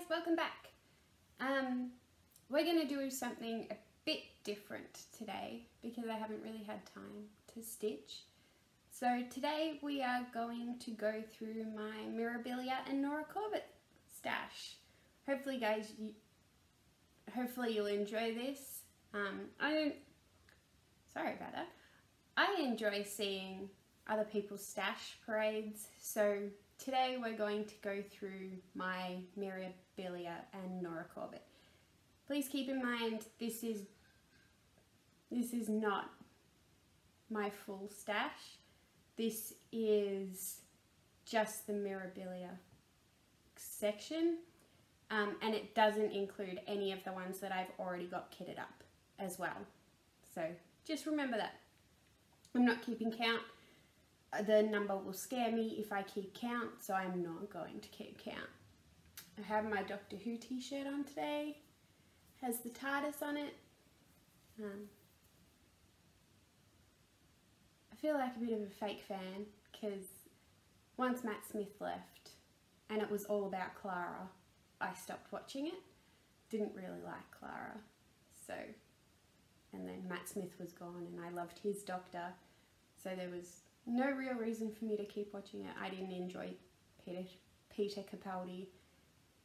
guys, welcome back. We're going to do something a bit different today because I haven't really had time to stitch. So today we are going to go through my Mirabillia and Nora Corbett stash. Hopefully guys, hopefully you'll enjoy this. Sorry about that. I enjoy seeing other people's stash parades, so today we're going to go through my Mirabillia and Nora Corbett. Please keep in mind this is not my full stash. This is just the Mirabillia section, and it doesn't include any of the ones that I've already got kitted up as well. So just remember that. I'm not keeping count. The number will scare me if I keep count, so I'm not going to keep count. I have my Doctor Who t-shirt on today. Has the TARDIS on it. I feel like a bit of a fake fan because once Matt Smith left and it was all about Clara, I stopped watching it. Didn't really like Clara, so, and then Matt Smith was gone and I loved his Doctor, so there was no real reason for me to keep watching it. I didn't enjoy Peter Capaldi,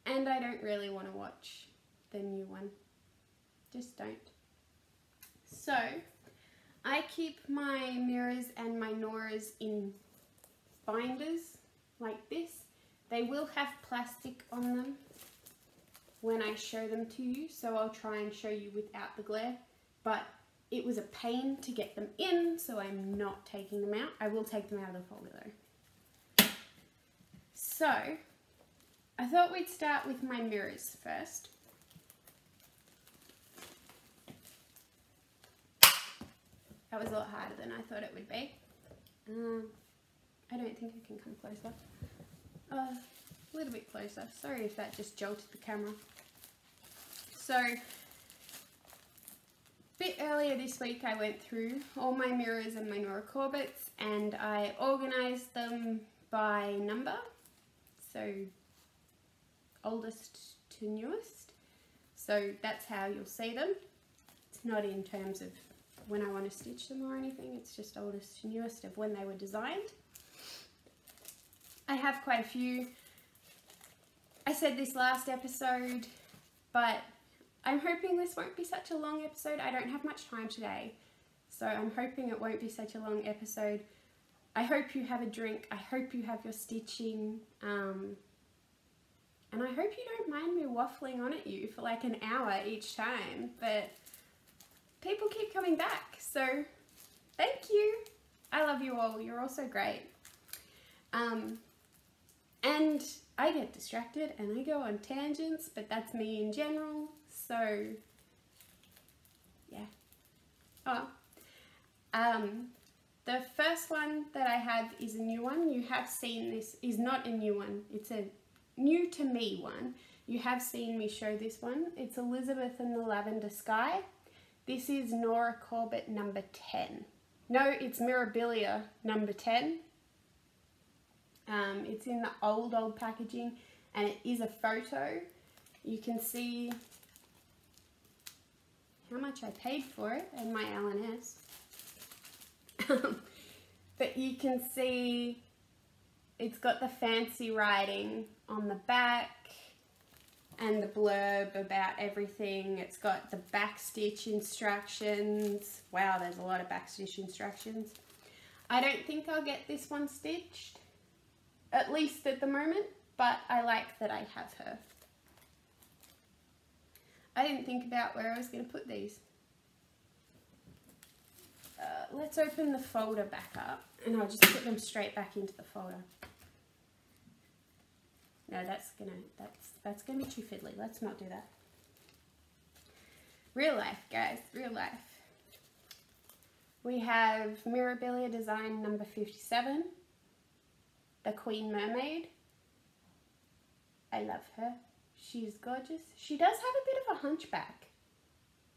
and I don't really want to watch the new one. Just don't. So, I keep my Miras and my Noras in binders like this. They will have plastic on them when I show them to you, so I'll try and show you without the glare, but it was a pain to get them in, so I'm not taking them out. I will take them out of the folder though. So, I thought we'd start with my Miras first. That was a lot harder than I thought it would be. I don't think I can come closer. A little bit closer. Sorry if that just jolted the camera. So, a bit earlier this week I went through all my Miras and my Nora Corbetts and I organised them by number. So, oldest to newest. So that's how you'll see them. It's not in terms of when I want to stitch them or anything, it's just oldest to newest of when they were designed. I have quite a few. I said this last episode, but I'm hoping this won't be such a long episode. I don't have much time today, so I'm hoping it won't be such a long episode. I hope you have a drink, I hope you have your stitching, and I hope you don't mind me waffling on at you for like an hour each time, but people keep coming back, so thank you. I love you all. You're all so great. And I get distracted and I go on tangents, but that's me in general, so yeah. Oh, the first one that I have is a new one. You have seen this, is not a new one. It's a new to me one. You have seen me show this one. It's Elizabeth and the Lavender Sky. This is Nora Corbett number 10. No, it's Mirabillia number 10. It's in the old packaging and it is a photo. You can see how much I paid for it and my L&S. But you can see it's got the fancy writing on the back and the blurb about everything. It's got the backstitch instructions. Wow, there's a lot of backstitch instructions. I don't think I'll get this one stitched, at least at the moment, but I like that I have her. I didn't think about where I was going to put these. Let's open the folder back up and I'll just put them straight back into the folder. No, that's gonna be too fiddly. Let's not do that. Real life, guys, real life. We have Mirabillia design number 57, the Queen Mermaid. I love her. She's gorgeous. She does have a bit of a hunchback.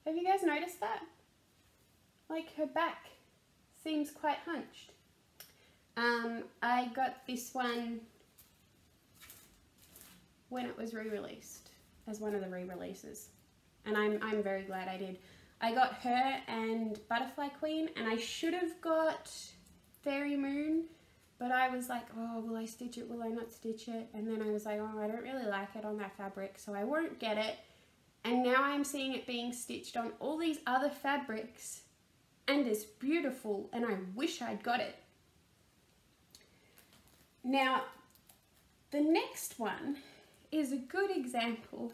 Have you guys noticed that? Like her back seems quite hunched. I got this one when it was re-released as one of the re-releases, and I'm very glad I did. I got her and Butterfly Queen, and I should have got Fairy Moon, but I was like, oh, will I stitch it, will I not stitch it? And then I was like, oh, I don't really like it on that fabric, so I won't get it. And now I'm seeing it being stitched on all these other fabrics, and it's beautiful, and I wish I'd got it. Now, the next one is a good example,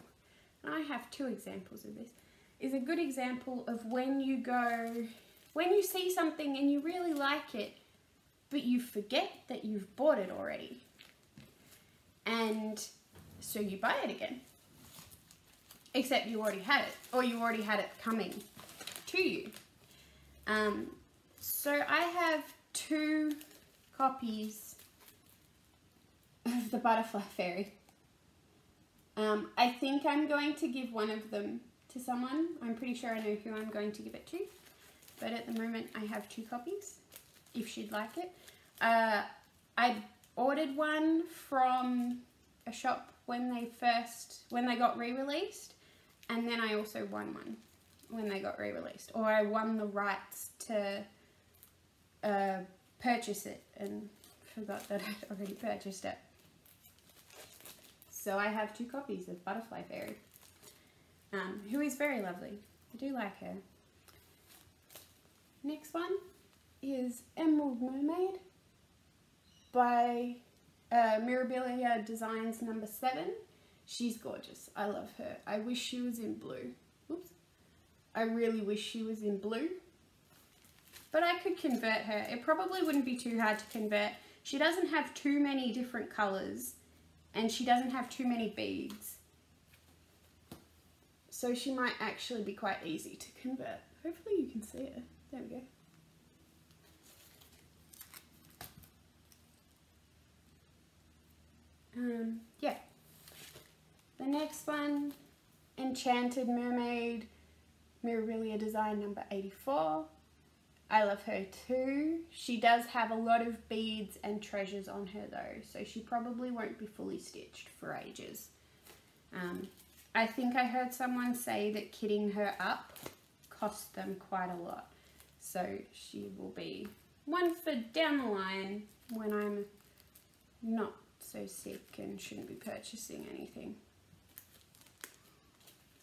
and I have two examples of this, is a good example of when you see something and you really like it, but you forget that you've bought it already. And so you buy it again. Except you already had it, or you already had it coming to you. So I have 2 copies of the Butterfly Fairy. I think I'm going to give one of them to someone. I'm pretty sure I know who I'm going to give it to. But at the moment I have 2 copies, if she'd like it. I ordered one from a shop when they got re-released. And then I also won one when they got re-released. Or I won the rights to purchase it and forgot that I'd already purchased it. So I have 2 copies of Butterfly Fairy, who is very lovely. I do like her. Next one is Emerald Mermaid by Mirabillia Designs number 7. She's gorgeous. I love her. I wish she was in blue. Oops. I really wish she was in blue. But I could convert her. It probably wouldn't be too hard to convert. She doesn't have too many different colours, and she doesn't have too many beads. So she might actually be quite easy to convert. Hopefully you can see her. There we go. Yeah. The next one, Enchanted Mermaid, Mirabillia Design number 84. I love her too. She does have a lot of beads and treasures on her though, so she probably won't be fully stitched for ages. I think I heard someone say that kitting her up cost them quite a lot, so she will be one for down the line when I'm not so sick and shouldn't be purchasing anything.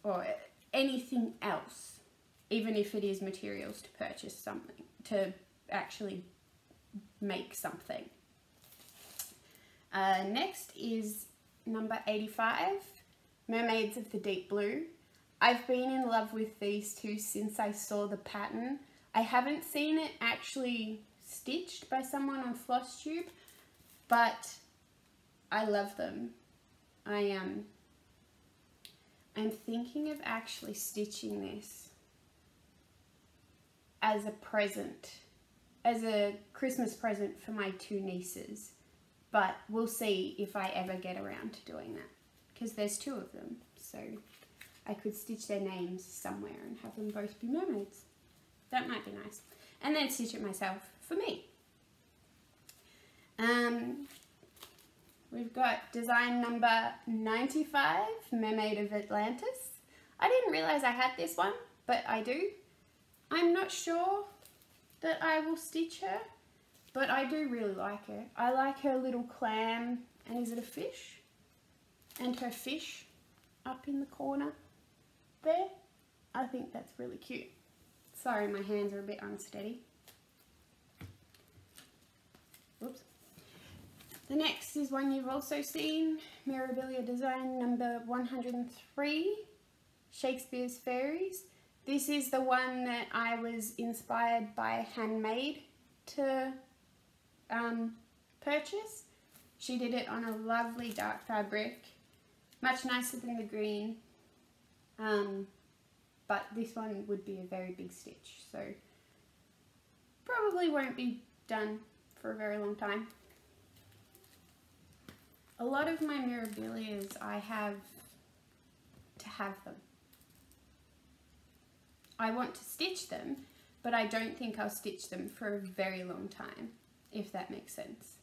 Or anything else, even if it is materials to purchase something, to actually make something. Next is number 85, Mermaids of the Deep Blue. I've been in love with these 2 since I saw the pattern. I haven't seen it actually stitched by someone on Flosstube, but I love them. I'm thinking of actually stitching this as a present, as a Christmas present for my 2 nieces. But we'll see if I ever get around to doing that, because there's 2 of them. So I could stitch their names somewhere and have them both be mermaids. That might be nice. And then stitch it myself for me. We've got design number 95, Mermaid of Atlantis. I didn't realise I had this one, but I do. I'm not sure that I will stitch her, but I do really like her. I like her little clam, and is it a fish? And her fish up in the corner there. I think that's really cute. Sorry, my hands are a bit unsteady. Whoops. The next is one you've also seen, Mirabillia Design number 103, Shakespeare's Fairies. This is the one that I was inspired by Handmade to purchase. She did it on a lovely dark fabric, much nicer than the green, but this one would be a very big stitch, so probably won't be done for a very long time. A lot of my Mirabillias, I have to have them. I want to stitch them, but I don't think I'll stitch them for a very long time, if that makes sense.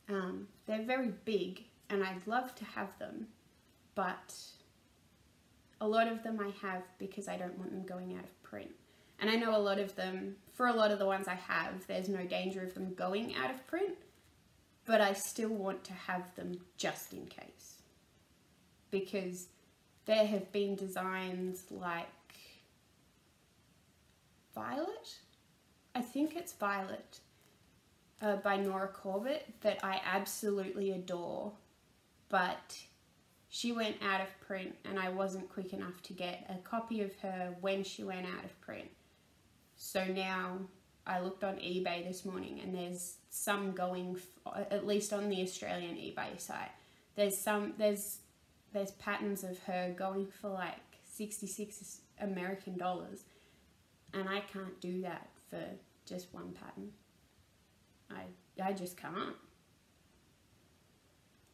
They're very big, and I'd love to have them, but a lot of them I have because I don't want them going out of print. And I know a lot of them, for a lot of the ones I have, there's no danger of them going out of print, but I still want to have them just in case. Because there have been designs like Violet, I think it's Violet, by Nora Corbett, that I absolutely adore, but she went out of print and I wasn't quick enough to get a copy of her when she went out of print. So now I looked on eBay this morning and there's some going, at least on the Australian eBay site, there's patterns of her going for like 66 American dollars, and I can't do that for just one pattern. I just can't.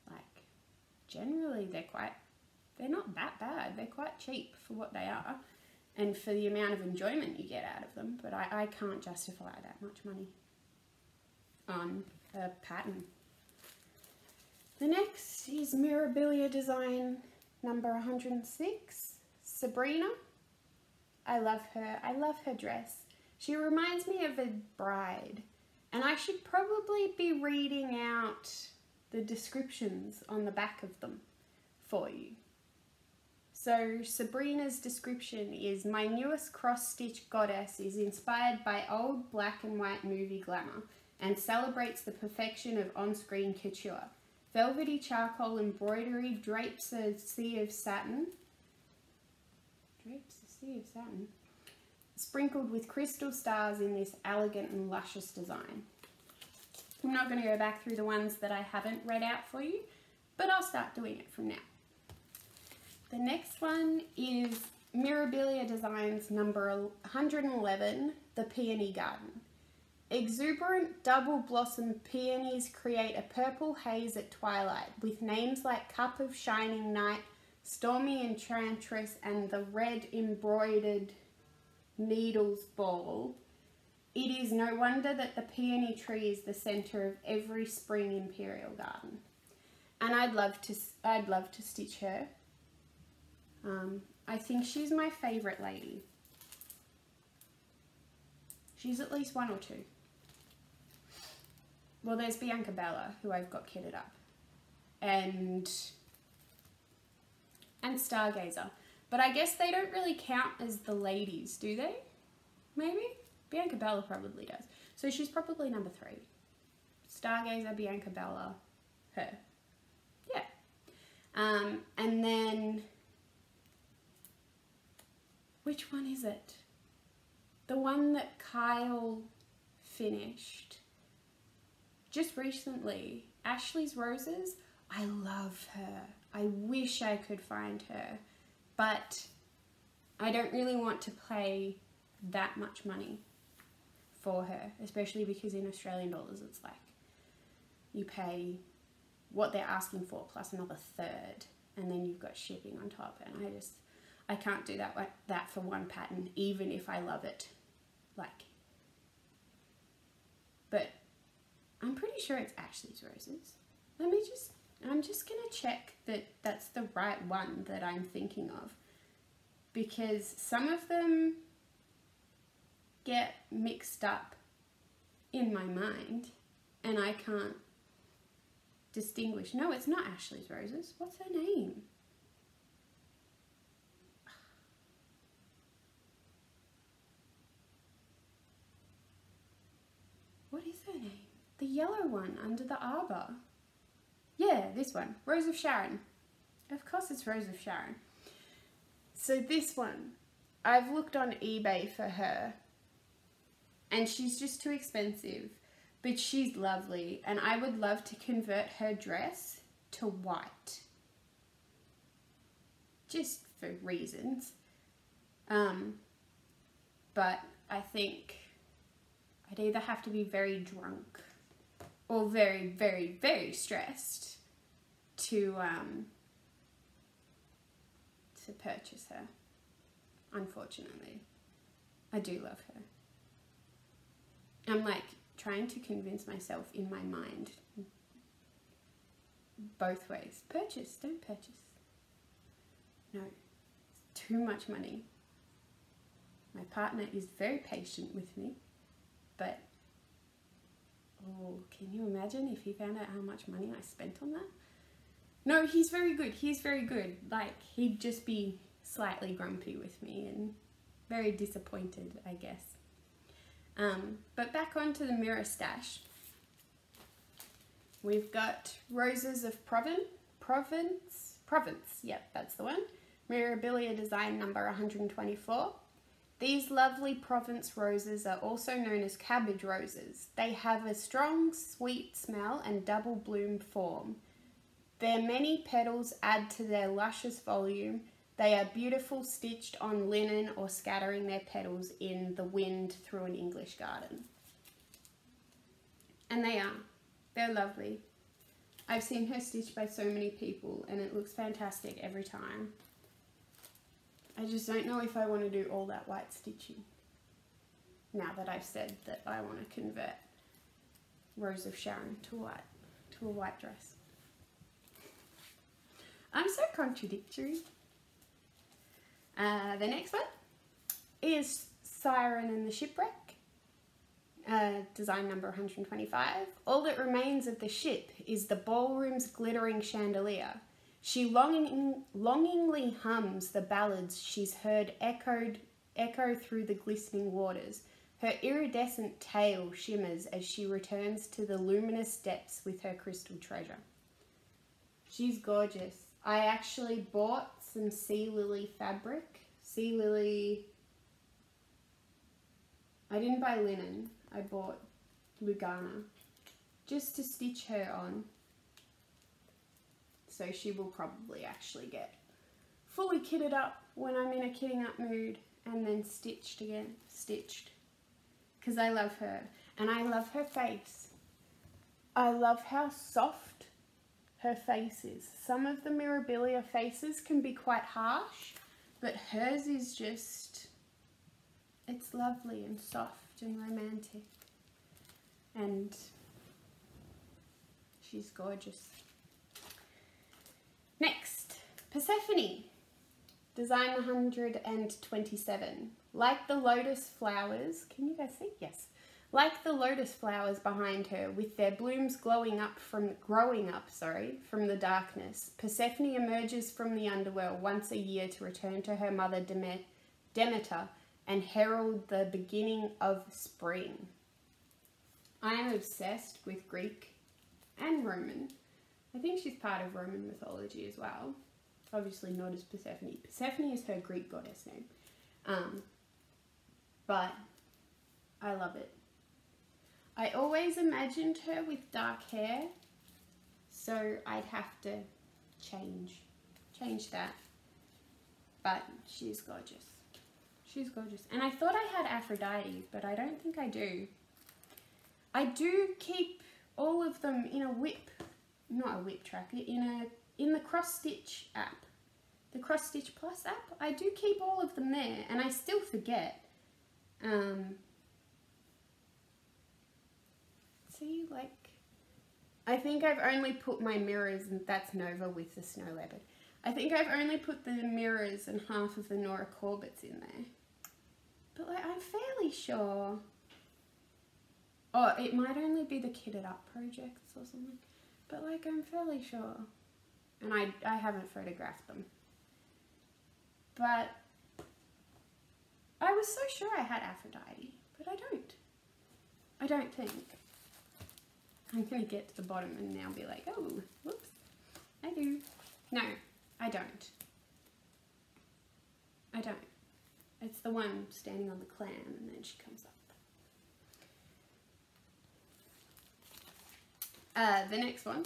Like, generally they're not that bad. They're quite cheap for what they are and for the amount of enjoyment you get out of them, but I can't justify that much money on a pattern. The next is Mirabillia design number 106, Sabrina. I love her. I love her dress. She reminds me of a bride, and I should probably be reading out the descriptions on the back of them for you. So Sabrina's description is, my newest cross-stitch goddess is inspired by old black and white movie glamour and celebrates the perfection of on-screen couture. Velvety charcoal embroidery drapes a sea of satin. Sprinkled with crystal stars in this elegant and luscious design. I'm not going to go back through the ones that I haven't read out for you, but I'll start doing it from now. The next one is Mirabillia Designs number 111, The Peony Garden. Exuberant double-blossom peonies create a purple haze at twilight, with names like Cup of Shining Night, Stormy Enchantress, and the red embroidered Needles Ball. It is no wonder that the peony tree is the centre of every spring imperial garden. And I'd love to stitch her. I think she's my favourite lady. She's at least one or two. Well, there's Bianca Bella, who I've got kitted up, and Stargazer. But I guess they don't really count as the ladies, do they? Maybe? Bianca Bella probably does. So she's probably number 3. Stargazer, Bianca Bella, her. Yeah. And then, which one is it? The one that Kyle finished just recently, Ashley's Roses. I love her. I wish I could find her, but I don't really want to pay that much money for her, especially because in Australian dollars it's like you pay what they're asking for plus another third, and then you've got shipping on top, and I can't do that for one pattern, even if I love it. But I'm pretty sure it's Ashley's Roses. I'm just gonna check that that's the right one that I'm thinking of, because some of them get mixed up in my mind and I can't distinguish. No, it's not Ashley's Roses. What's her name? What is her name? The yellow one under the arbor. Yeah, this one. Rose of Sharon. Of course it's Rose of Sharon. So this one, I've looked on eBay for her, and she's just too expensive, but she's lovely, and I would love to convert her dress to white. Just for reasons. But I think I'd either have to be very drunk or very, very, very stressed to purchase her. Unfortunately, I do love her. I'm like trying to convince myself in my mind both ways. Purchase, don't purchase. No, it's too much money. My partner is very patient with me, but oh, can you imagine if he found out how much money I spent on that? No, he's very good. He's very good. Like, he'd just be slightly grumpy with me and very disappointed, I guess. But back onto the Mira stash. We've got Roses of Provence, yep, that's the one. Mirabillia design number 124. These lovely Provence roses are also known as cabbage roses. They have a strong, sweet smell and double bloom form. Their many petals add to their luscious volume. They are beautiful stitched on linen or scattering their petals in the wind through an English garden. And they are. They're lovely. I've seen her stitched by so many people and it looks fantastic every time. I just don't know if I want to do all that white stitching. Now that I've said that I want to convert Rose of Sharon to a white dress. I'm so contradictory. The next one is Siren and the Shipwreck. Design number 125. All that remains of the ship is the ballroom's glittering chandelier. She longingly hums the ballads she's heard echo through the glistening waters. Her iridescent tail shimmers as she returns to the luminous depths with her crystal treasure. She's gorgeous. I actually bought some sea lily fabric. Sea lily... I didn't buy linen. I bought Lugana just to stitch her on. So she will probably actually get fully kitted up when I'm in a kitting up mood and then stitched again. Stitched. Because I love her. And I love her face. I love how soft her face is. Some of the Mirabillia faces can be quite harsh, but hers is just, it's lovely and soft and romantic. And she's gorgeous. Next, Persephone, design 127. Like the lotus flowers, can you guys see? Yes. Like the lotus flowers behind her, with their blooms growing up from the darkness, Persephone emerges from the underworld once a year to return to her mother Demeter and herald the beginning of spring. I am obsessed with Greek and Roman. I think she's part of Roman mythology as well. Obviously not as Persephone. Persephone is her Greek goddess name. But I love it. I always imagined her with dark hair, so I'd have to change that. But she's gorgeous. She's gorgeous. And I thought I had Aphrodite, but I don't think I do. I do keep all of them in a whip, not a whip tracker, in the cross stitch app. The Cross Stitch Plus app. I do keep all of them there and I still forget. See, like, I think I've only put my mirrors, and that's Nova with the snow leopard. I think I've only put the mirrors and half of the Nora Corbetts in there. But like, I'm fairly sure. Oh, it might only be the Kitted Up projects or something. But like, I'm fairly sure. And I haven't photographed them. But I was so sure I had Aphrodite, but I don't. I don't think. I'm going to get to the bottom and now be like, oh, whoops, I do. No, I don't. I don't. It's the one standing on the clam and then she comes up. The next one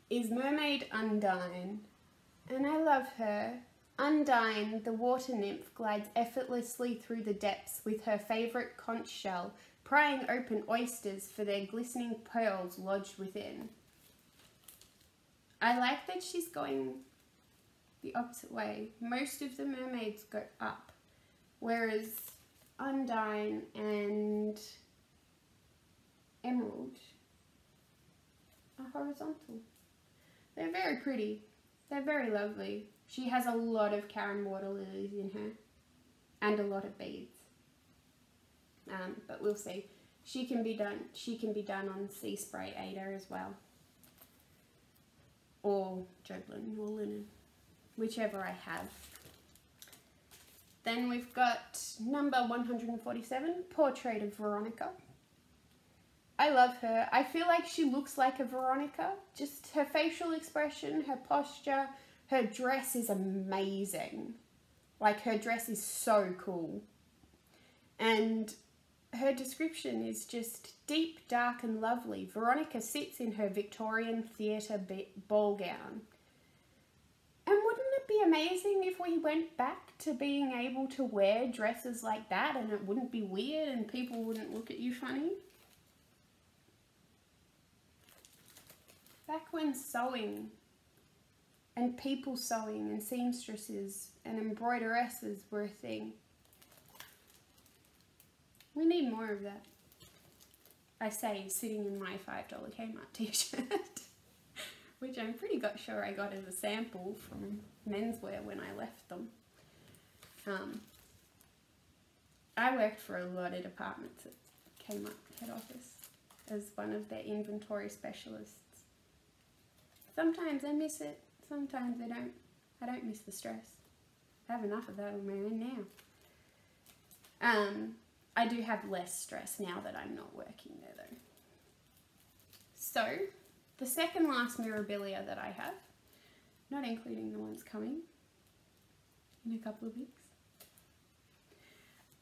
is Mermaid Undine, and I love her. Undine, the water nymph, glides effortlessly through the depths with her favourite conch shell, prying open oysters for their glistening pearls lodged within. I like that she's going the opposite way. Most of the mermaids go up, whereas Undine and Emerald are horizontal. They're very pretty. They're very lovely. She has a lot of Karen water lilies in her and a lot of beads. But we'll see. She can be done on StashParade Ada as well. Or Joblin or linen, whichever I have. Then we've got number 147, Portrait of Veronica. I love her. I feel like she looks like a Veronica. Just her facial expression, her posture, her dress is amazing. Like, her dress is so cool. And her description is just deep, dark and lovely. Veronica sits in her Victorian theatre ball gown. And wouldn't it be amazing if we went back to being able to wear dresses like that and it wouldn't be weird and people wouldn't look at you funny? Back when sewing and people sewing and seamstresses and embroideresses were a thing. We need more of that. I say sitting in my $5 Kmart t-shirt, which I'm pretty sure I got as a sample from menswear when I left them. I worked for a lot of departments at Kmart head office as one of their inventory specialists. Sometimes I miss it, sometimes I don't. I don't miss the stress. I have enough of that on my own now. I do have less stress now that I'm not working there though. So, the second last Mirabillia that I have, not including the ones coming in a couple of weeks,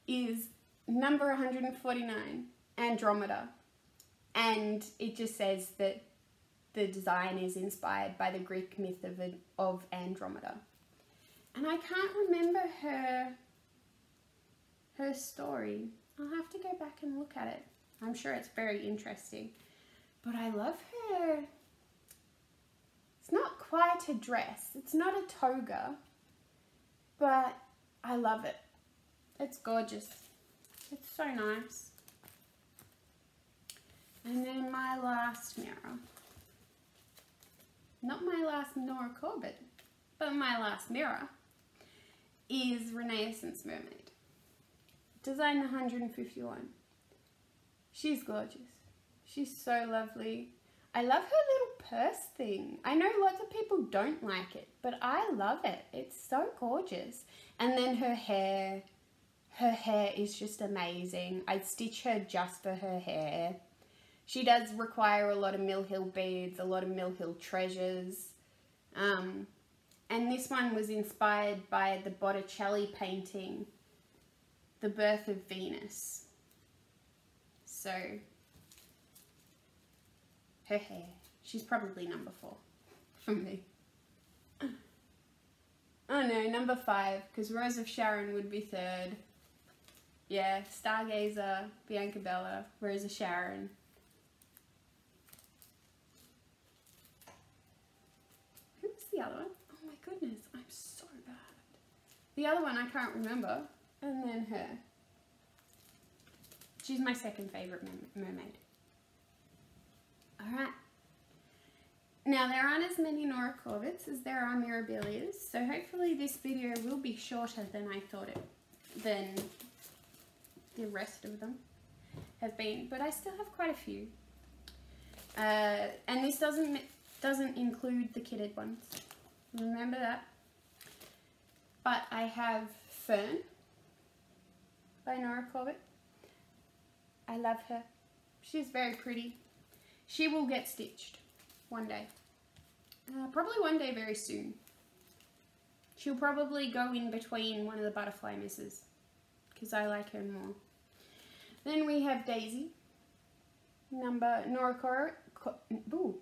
is number 149, Andromeda. And it just says that the design is inspired by the Greek myth of Andromeda. And I can't remember her story. I'll have to go back and look at it. I'm sure it's very interesting. But I love her. It's not quite a dress. It's not a toga. But I love it. It's gorgeous. It's so nice. And then my last Mira. Not my last Nora Corbett, but my last Mira is Renaissance Mermaid. Design 151. She's gorgeous. She's so lovely. I love her little purse thing. I know lots of people don't like it, but I love it. It's so gorgeous. And then her hair is just amazing. I'd stitch her just for her hair. She does require a lot of Mill Hill beads, a lot of Mill Hill treasures. And this one was inspired by the Botticelli painting, The Birth of Venus. So, her hair. She's probably number 4 for me. Oh no, number 5, because Rose of Sharon would be 3rd. Yeah, Stargazer, Bianca Bella, Rose of Sharon. Who was the other one? Oh my goodness, I'm so bad. The other one I can't remember. And then her. She's my second favourite mermaid. Alright. Now there aren't as many Nora Corbetts as there are Mirabillias, so hopefully this video will be shorter than I thought it, than the rest of them have been, but I still have quite a few. And this doesn't include the kitted ones. Remember that. But I have Fern by Nora Corbett. I love her. She's very pretty. She will get stitched one day. Probably one day very soon. She'll probably go in between one of the butterfly misses because I like her more. Then we have Daisy. Nora Corbett. Ooh.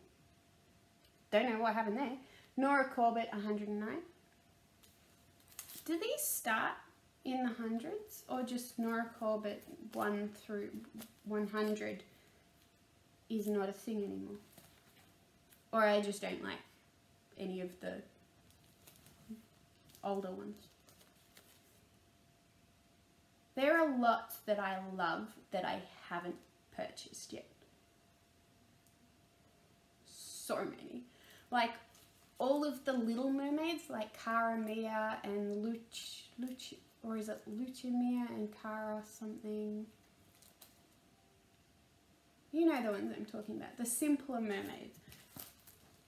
Don't know what happened there. Nora Corbett 109. Do these start in the hundreds or just Nora Corbett 1 through 100 is not a thing anymore? Or I just don't like any of the older ones. There are lots that I love that I haven't purchased yet. So many. Like, all of the little mermaids like Cara Mia and or is it Lucimia and Cara something? You know the ones I'm talking about, the simpler mermaids.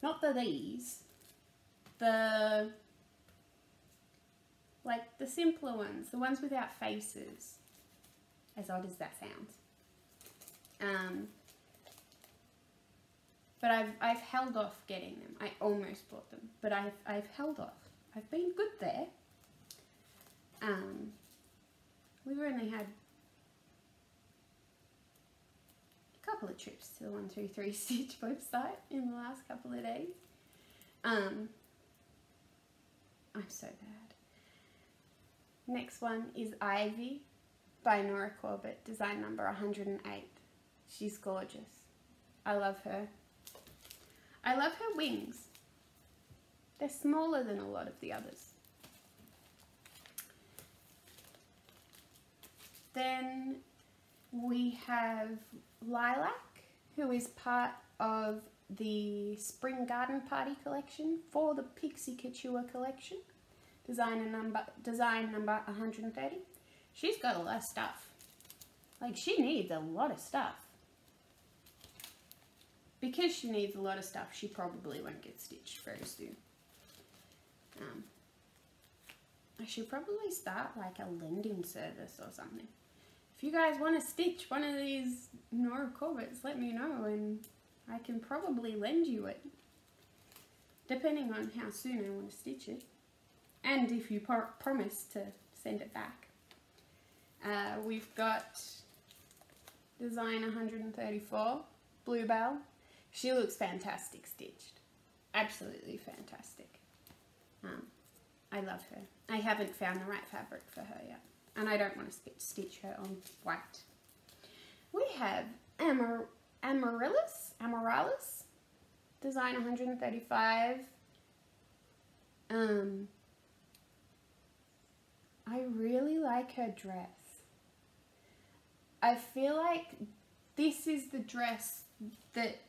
Not these. The simpler ones, the ones without faces. As odd as that sounds. But I've held off getting them. I almost bought them, but I've held off. I've been good there. We've only had a couple of trips to the 123 Stitch website in the last couple of days. I'm so bad. Next one is Ivy by Nora Corbett, design number 108. She's gorgeous. I love her. I love her wings. They're smaller than a lot of the others. Then we have Lilac, who is part of the Spring Garden Party collection for the Pixie Couture collection. Design number 130. She's got a lot of stuff. Like, she needs a lot of stuff. Because she needs a lot of stuff, she probably won't get stitched very soon. I should probably start like a lending service or something. If you guys want to stitch one of these Nora Corbetts, let me know and I can probably lend you it. Depending on how soon I want to stitch it. And if you promise to send it back. We've got design 134, Bluebell. She looks fantastic stitched. Absolutely fantastic. I love her. I haven't found the right fabric for her yet. And I don't want to stitch her on white. We have Amaryllis, design 135. I really like her dress. I feel like this is the dress that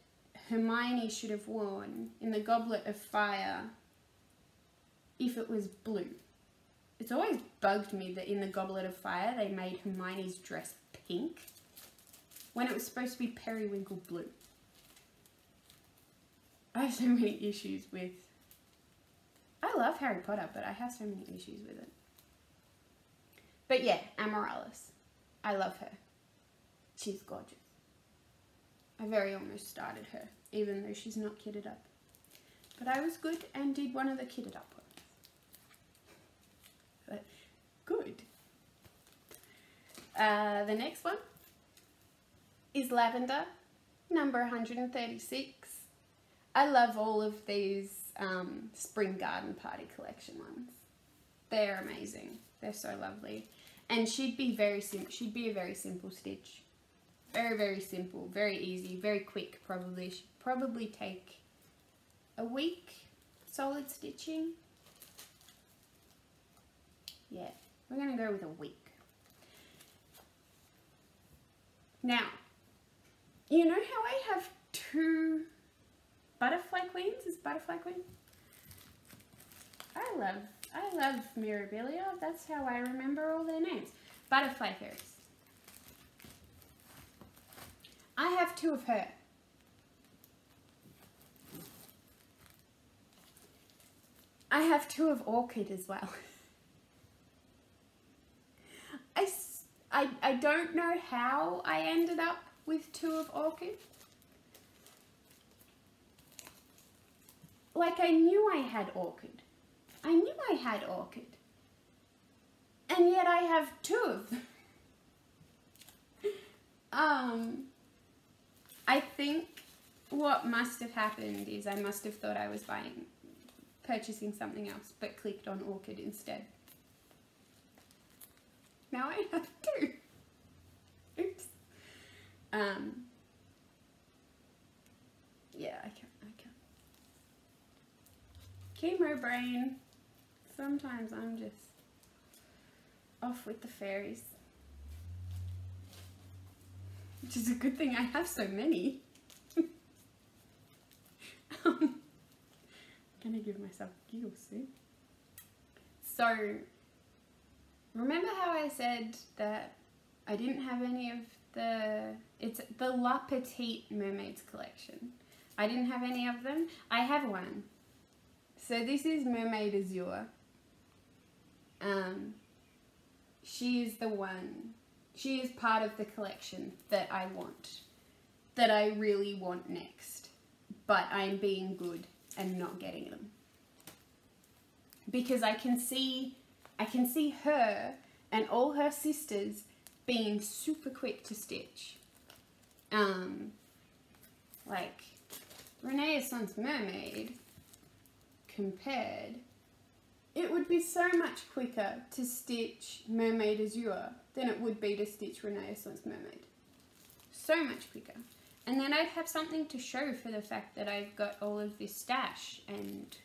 Hermione should have worn in the Goblet of Fire if it was blue. It's always bugged me that in the Goblet of Fire they made Hermione's dress pink when it was supposed to be periwinkle blue. I have so many issues with... I love Harry Potter, but I have so many issues with it. But yeah, Amaryllis. I love her. She's gorgeous. I very almost started her, even though she's not kitted up. But I was good and did one of the kitted up ones. But good. The next one is Lavender, number 136. I love all of these Spring Garden Party collection ones. They're amazing. They're so lovely. And she'd be a very simple stitch. Very, very simple, very easy, very quick probably. She'd probably take a week solid stitching. Yeah, we're going to go with a week. Now, you know how I have two Butterfly Queens? Is Butterfly Queen? I love Mirabillia. That's how I remember all their names. Butterfly Fairies. I have two of her. I have two of Orchid as well. I don't know how I ended up with two of Orchid. Like, I knew I had Orchid. I knew I had Orchid. And yet I have two of them. I think what must have happened is I must have thought I was purchasing something else, but clicked on Orchid instead. Now I have two. Oops. Yeah, I can't. Chemo brain. Sometimes I'm just off with the fairies. Which is a good thing I have so many. I'm gonna give myself giggles soon. So, remember how I said that I didn't have any of it's the La Petite Mermaids collection. I didn't have any of them. I have one. So this is Mermaid Azure. She is the one. She is part of the collection that I want. That I really want next. But I'm being good and not getting them. Because I can see her and all her sisters being super quick to stitch. Like Renaissance Mermaid compared, it would be so much quicker to stitch Mermaid Azure than it would be to stitch Renaissance Mermaid. So much quicker. And then I'd have something to show for the fact that I've got all of this stash and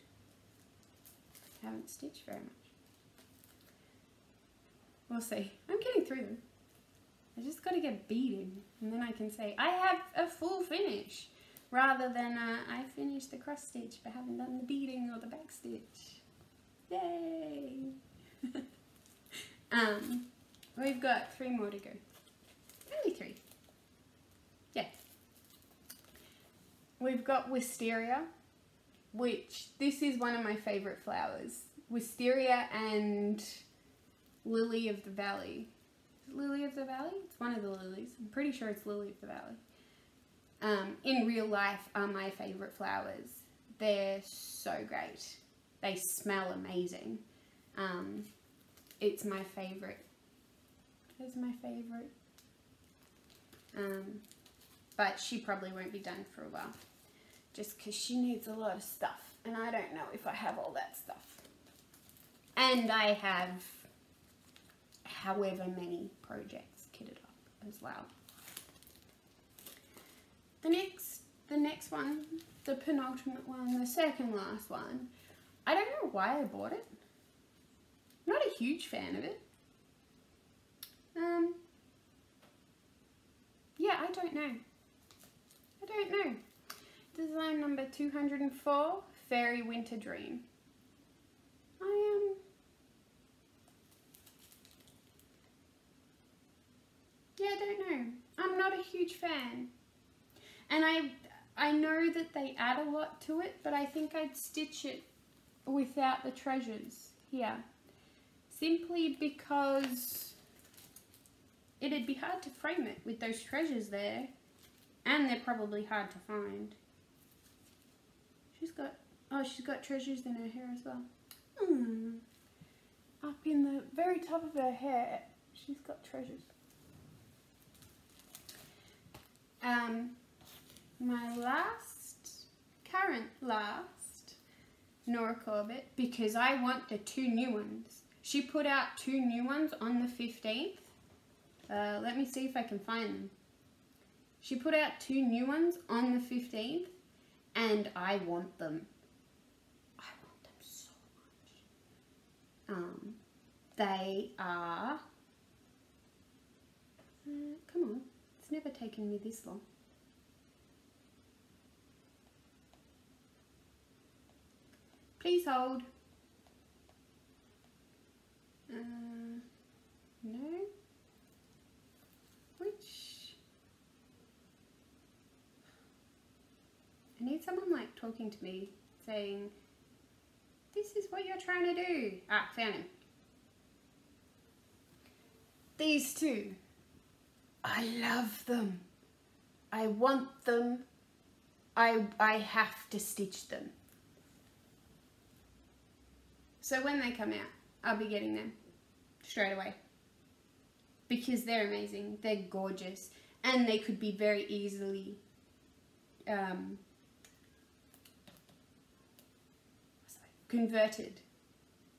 haven't stitched very much. We'll see. I'm getting through them. I just got to get beading, and then I can say I have a full finish, rather than I finished the cross stitch but haven't done the beading or the back stitch. Yay! We've got 3 more to go. Only 3. Yeah. We've got Wisteria, which this is one of my favourite flowers. Wisteria and Lily of the Valley. Lily of the Valley? It's one of the lilies. I'm pretty sure it's Lily of the Valley. In real life are my favourite flowers. They're so great. They smell amazing. It's my favourite. It's my favourite. But she probably won't be done for a while. Just because she needs a lot of stuff. And I don't know if I have all that stuff. And I have however many projects kitted up as well. The next one, the penultimate one, the second last one, I don't know why I bought it. Not a huge fan of it. Yeah, I don't know. I don't know. Design number 204, Fairy Winter Dream. Yeah, I don't know. I'm not a huge fan. And I know that they add a lot to it, but I think I'd stitch it without the treasures here. Simply because it'd be hard to frame it with those treasures there. And they're probably hard to find. She's got treasures in her hair as well. Up in the very top of her hair, she's got treasures. My current last Nora Corbett, because I want the 2 new ones. She put out 2 new ones on the 15th. Let me see if I can find them. She put out 2 new ones on the 15th, and I want them. I want them so much. They are... come on, it's never taken me this long. Please hold. No. Which? I need someone like talking to me, saying, this is what you're trying to do. Ah, found him. These 2. I love them. I want them. I have to stitch them. So when they come out, I'll be getting them straight away. Because they're amazing. They're gorgeous. And they could be very easily converted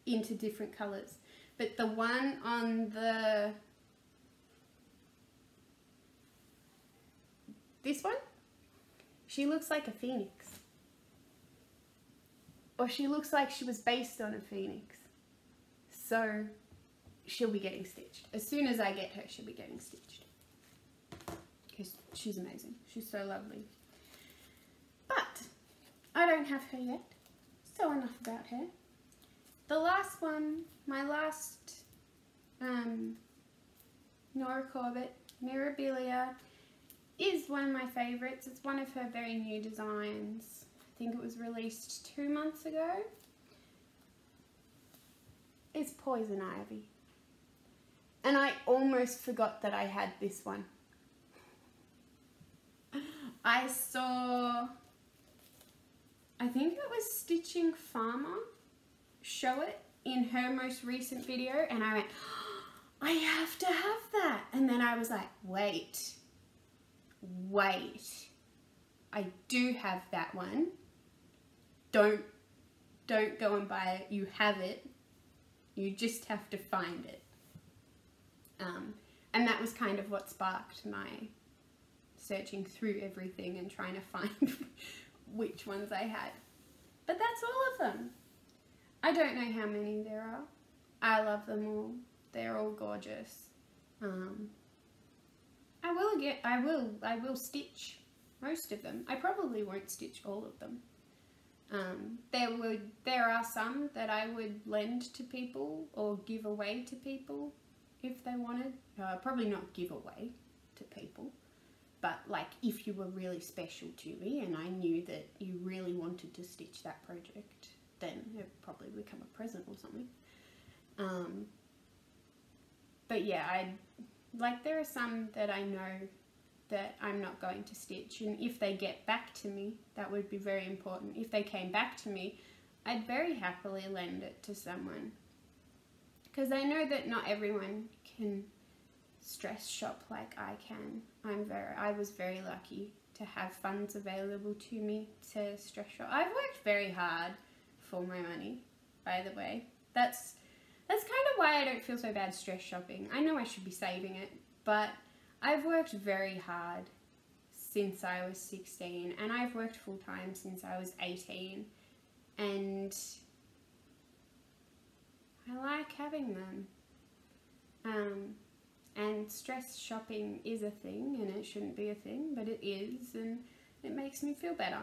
into different colours. But the one on this one, she looks like a phoenix. Or she looks like she was based on a phoenix. So she'll be getting stitched. As soon as I get her, she'll be getting stitched. Because she's amazing. She's so lovely. But I don't have her yet. So enough about her. The last one, my last Nora Corbett, Mirabillia, is one of my favourites. It's one of her very new designs. I think it was released 2 months ago. It's Poison Ivy. And I almost forgot that I had this one. I saw, I think it was Stitching Farmer, show it in her most recent video, and I went, oh, I have to have that. And then I was like, wait, I do have that one. Don't go and buy it. You have it. You just have to find it. And that was kind of what sparked my searching through everything and trying to find which ones I had. But that's all of them. I don't know how many there are. I love them all. They're all gorgeous. I will stitch most of them. I probably won't stitch all of them. There are some that I would lend to people or give away to people if they wanted. Probably not give away to people, but like if you were really special to me and I knew that you really wanted to stitch that project, then it would probably become a present or something. But yeah, there are some that I know that I'm not going to stitch, and if they get back to me, that would be very important. If they came back to me, I'd very happily lend it to someone, because I know that not everyone can stress shop like I can. I was very lucky to have funds available to me to stress shop. I've worked very hard for my money, by the way. That's kind of why I don't feel so bad stress shopping. I know I should be saving it, but I've worked very hard since I was 16, and I've worked full time since I was 18, and I like having them. And stress shopping is a thing, and it shouldn't be a thing, but it is, and it makes me feel better.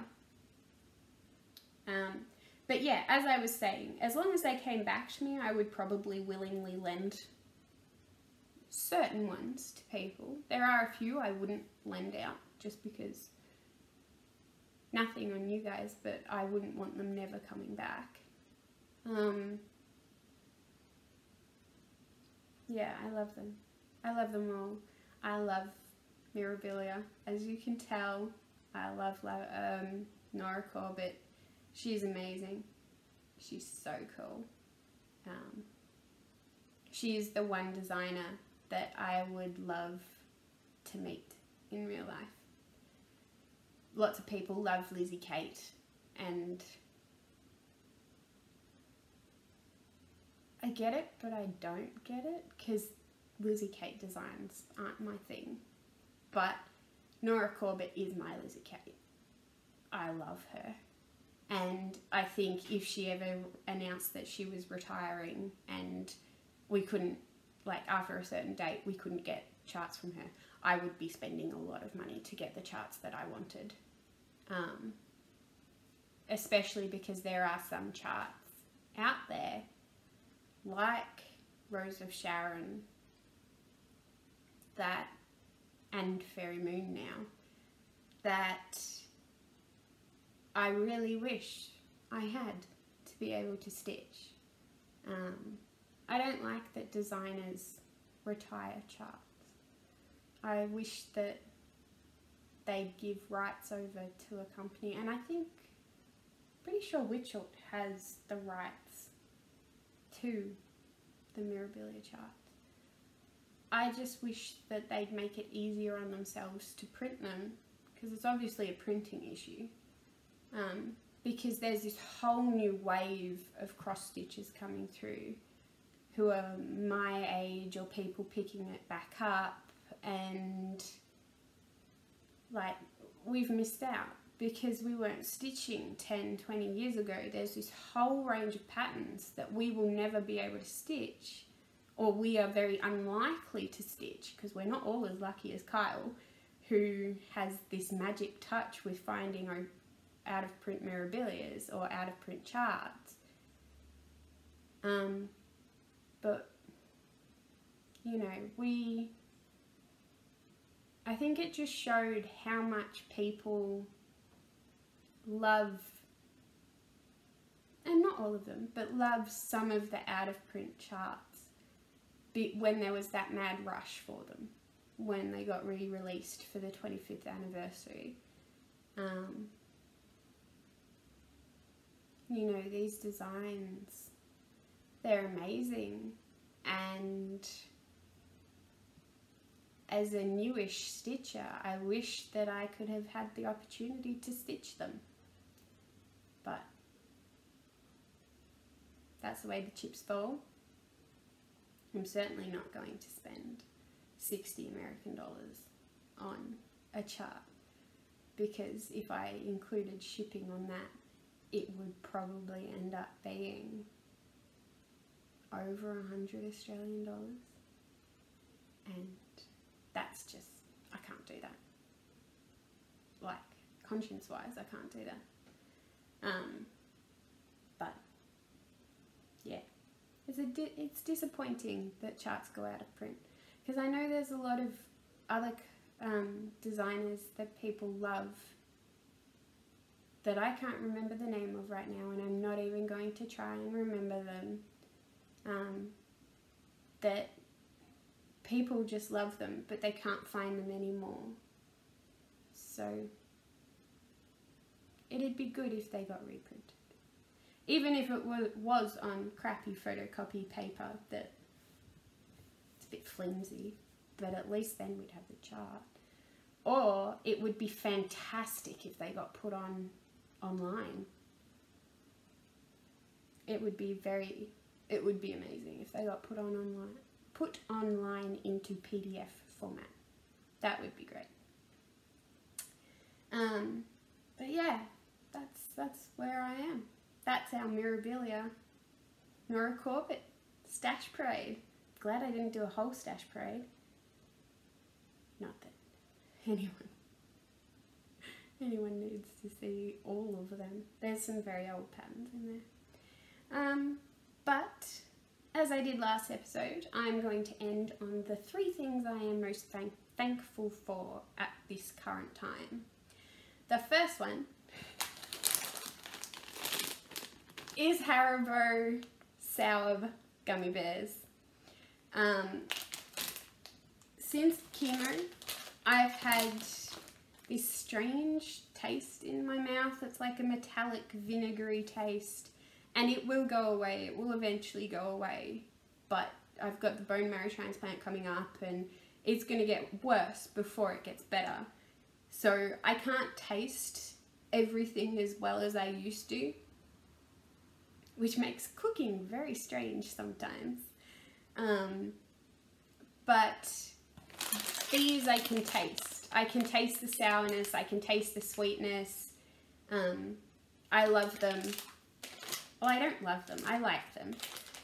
But yeah, as I was saying, as long as they came back to me, I would probably willingly lend certain ones to people. There are a few I wouldn't lend out just because, nothing on you guys, but I wouldn't want them never coming back. Yeah, I love them. I love them all. I love Mirabillia. As you can tell, I love Nora Corbett. She's amazing. She's so cool. She's the one designer that I would love to meet in real life. Lots of people love Lizzie Kate, and I get it, but I don't get it, because Lizzie Kate designs aren't my thing. But Nora Corbett is my Lizzie Kate. I love her. And I think if she ever announced that she was retiring and we couldn't, like after a certain date, we couldn't get charts from her, I would be spending a lot of money to get the charts that I wanted. Especially because there are some charts out there, like Rose of Sharon, and Fairy Moon now, that I really wish I had to be able to stitch. I don't like that designers retire charts. I wish that they give rights over to a company, and I think, pretty sure Witchelt has the rights to the Mirabillia charts. I just wish that they'd make it easier on themselves to print them, because it's obviously a printing issue. Because there's this whole new wave of cross stitchers coming through who are my age or people picking it back up, and like we've missed out because we weren't stitching 10, 20 years ago. There's this whole range of patterns that we will never be able to stitch, or we are very unlikely to stitch, because we're not all as lucky as Kyle, who has this magic touch with finding out of print Mirabillias or out of print charts. But, you know, I think it just showed how much people love, and not all of them, but love some of the out of print charts when there was that mad rush for them, when they got re-released for the 25th anniversary. You know, these designs, they're amazing, and as a newish stitcher, I wish that I could have had the opportunity to stitch them, but that's the way the chips fall. I'm certainly not going to spend $60 American on a chart, because if I included shipping on that, it would probably end up being over 100 Australian dollars, and that's just, I can't do that. Like, conscience wise, I can't do that. But yeah, it's disappointing that charts go out of print, because I know there's a lot of other designers that people love that I can't remember the name of right now, and I'm not even going to try and remember them, that people just love them, but they can't find them anymore. So it'd be good if they got reprinted, even if it was on crappy photocopy paper that it's a bit flimsy, but at least then we'd have the chart. Or it would be fantastic if they got put on online. It would be amazing if they got put online into PDF format. That would be great. But yeah, that's where I am. That's our Mirabillia, Nora Corbett, StashParade. Glad I didn't do a whole StashParade. Not that anyone needs to see all of them. There's some very old patterns in there. But as I did last episode, I'm going to end on the 3 things I am most thankful for at this current time. The first one is Haribo sour gummy bears. Since chemo, I've had this strange taste in my mouth. It's like a metallic vinegary taste, and it will go away. It will eventually go away, but I've got the bone marrow transplant coming up, and it's going to get worse before it gets better. So I can't taste everything as well as I used to, which makes cooking very strange sometimes. But these I can taste. I can taste the sourness, I can taste the sweetness. I love them. Well, I don't love them, I like them.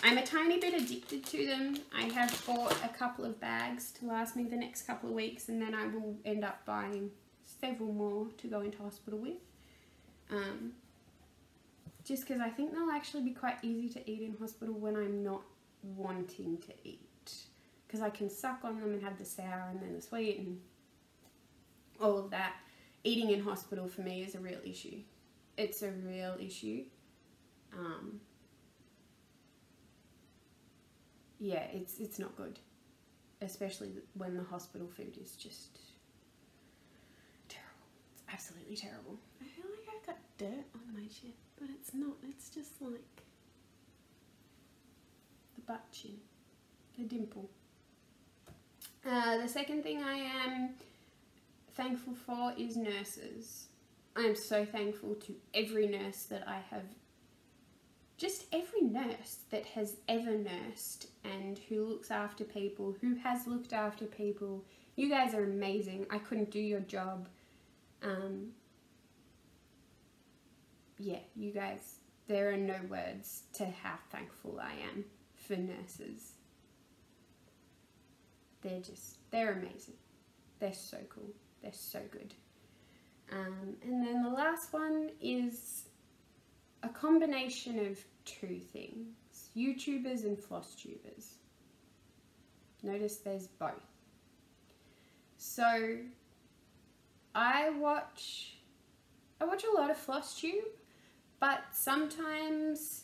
I'm a tiny bit addicted to them. I have bought a couple of bags to last me the next couple of weeks, and then I will end up buying several more to go into hospital with. Just because I think they'll actually be quite easy to eat in hospital when I'm not wanting to eat. Because I can suck on them and have the sour and then the sweet and all of that. Eating in hospital for me is a real issue. It's a real issue. Yeah, it's not good. Especially when the hospital food is just terrible. It's absolutely terrible. I feel like I've got dirt on my chin, but it's not. It's just like the butt chin, the dimple. The second thing I am thankful for is nurses. I am so thankful to every nurse that I have, just every nurse that has ever nursed and who looks after people, who has looked after people. You guys are amazing. I couldn't do your job. Yeah, you guys, there are no words to how thankful I am for nurses. They're amazing. They're so cool. They're so good. And then the last one is a combination of two things, YouTubers and Flosstubers. Notice there's both. So I watch a lot of Flosstube, but sometimes,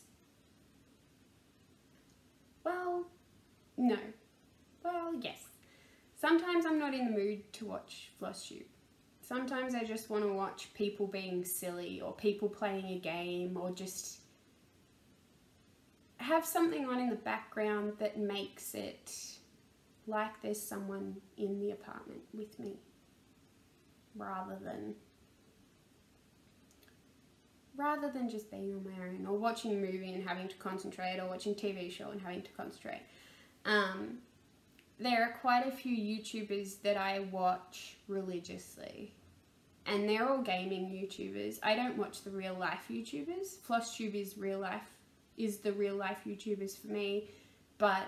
yes. Sometimes I'm not in the mood to watch Flosstube. Sometimes I just want to watch people being silly or people playing a game or just have something on in the background that makes it like there's someone in the apartment with me rather than just being on my own or watching a movie and having to concentrate or watching a TV show and having to concentrate. There are quite a few YouTubers that I watch religiously, and they're all gaming YouTubers. I don't watch the real life YouTubers. Flosstube is the real life YouTubers for me, but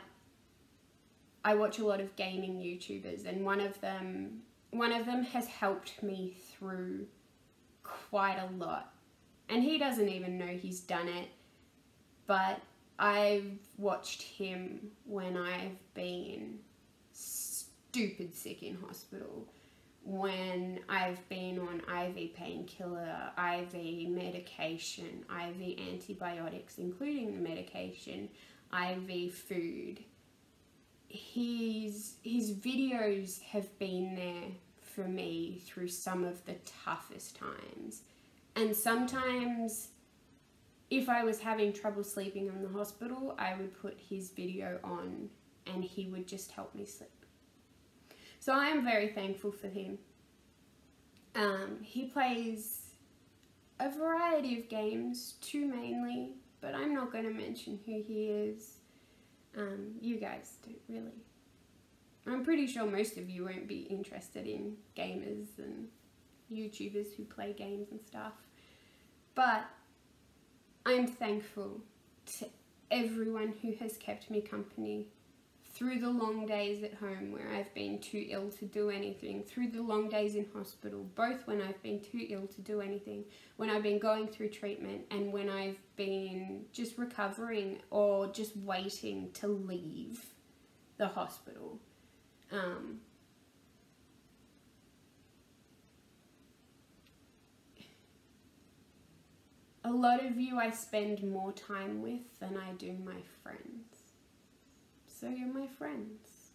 I watch a lot of gaming YouTubers, and one of them has helped me through quite a lot. And he doesn't even know he's done it, but I've watched him when I've been stupid sick in hospital, when I've been on IV painkiller, IV medication, IV antibiotics, including the medication, IV food. His videos have been there for me through some of the toughest times. And sometimes, if I was having trouble sleeping in the hospital, I would put his video on and he would just help me sleep. So I am very thankful for him. He plays a variety of games, two mainly, but I'm not going to mention who he is. You guys don't really. I'm pretty sure most of you won't be interested in gamers and YouTubers who play games and stuff. But I'm thankful to everyone who has kept me company through the long days at home where I've been too ill to do anything, through the long days in hospital, both when I've been too ill to do anything, when I've been going through treatment, and when I've been just recovering or just waiting to leave the hospital. A lot of you I spend more time with than I do my friends. So you're my friends.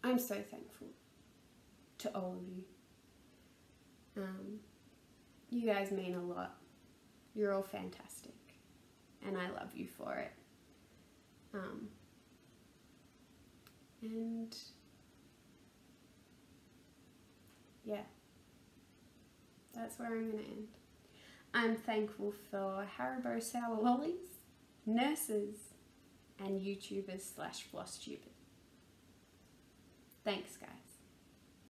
I'm so thankful to all of you. You guys mean a lot. You're all fantastic. And I love you for it. And yeah. That's where I'm going to end. I'm thankful for Haribo sour lollies, nurses, and YouTubers / Flosstubers. Thanks, guys.